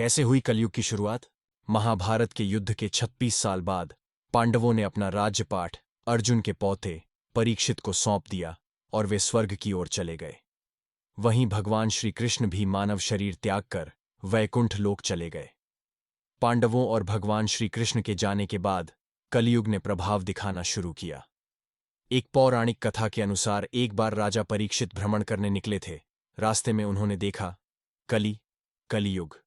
कैसे हुई कलयुग की शुरुआत? महाभारत के युद्ध के 36 साल बाद पांडवों ने अपना राज्यपाठ अर्जुन के पौते परीक्षित को सौंप दिया और वे स्वर्ग की ओर चले गए। वहीं भगवान श्री कृष्ण भी मानव शरीर त्याग कर वैकुंठ लोक चले गए। पांडवों और भगवान श्री कृष्ण के जाने के बाद कलयुग ने प्रभाव दिखाना शुरू किया। एक पौराणिक कथा के अनुसार एक बार राजा परीक्षित भ्रमण करने निकले थे। रास्ते में उन्होंने देखा कलियुग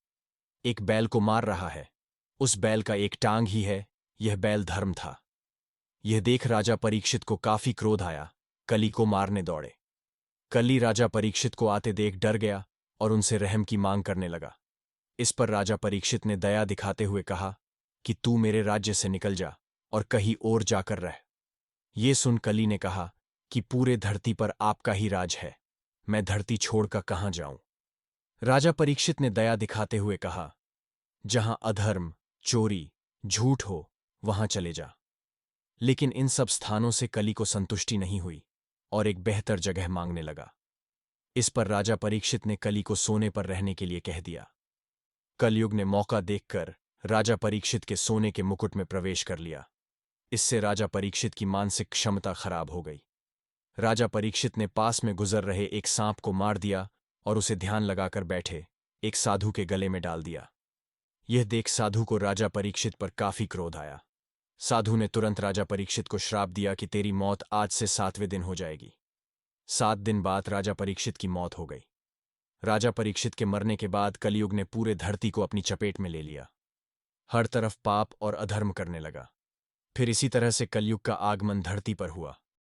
एक बैल को मार रहा है। उस बैल का एक टांग ही है, यह बैल धर्म था। यह देख राजा परीक्षित को काफी क्रोध आया। कली को मारने दौड़े। कली राजा परीक्षित को आते देख डर गया और उनसे रहम की मांग करने लगा। इस पर राजा परीक्षित ने दया दिखाते हुए कहा कि तू मेरे राज्य से निकल जा और कहीं और जाकर रह। ये सुन कली ने कहा कि पूरे धरती पर आपका ही राज है, मैं धरती छोड़कर कहां जाऊं। राजा परीक्षित ने दया दिखाते हुए कहा, जहां अधर्म, चोरी, झूठ हो वहां चले जा। लेकिन इन सब स्थानों से कली को संतुष्टि नहीं हुई और एक बेहतर जगह मांगने लगा। इस पर राजा परीक्षित ने कली को सोने पर रहने के लिए कह दिया। कलयुग ने मौका देखकर राजा परीक्षित के सोने के मुकुट में प्रवेश कर लिया। इससे राजा परीक्षित की मानसिक क्षमता खराब हो गई। राजा परीक्षित ने पास में गुजर रहे एक सांप को मार दिया और उसे ध्यान लगाकर बैठे एक साधु के गले में डाल दिया। यह देख साधु को राजा परीक्षित पर काफी क्रोध आया। साधु ने तुरंत राजा परीक्षित को श्राप दिया कि तेरी मौत आज से 7वें दिन हो जाएगी। 7 दिन बाद राजा परीक्षित की मौत हो गई। राजा परीक्षित के मरने के बाद कलयुग ने पूरे धरती को अपनी चपेट में ले लिया। हर तरफ पाप और अधर्म करने लगा। फिर इसी तरह से कलयुग का आगमन धरती पर हुआ।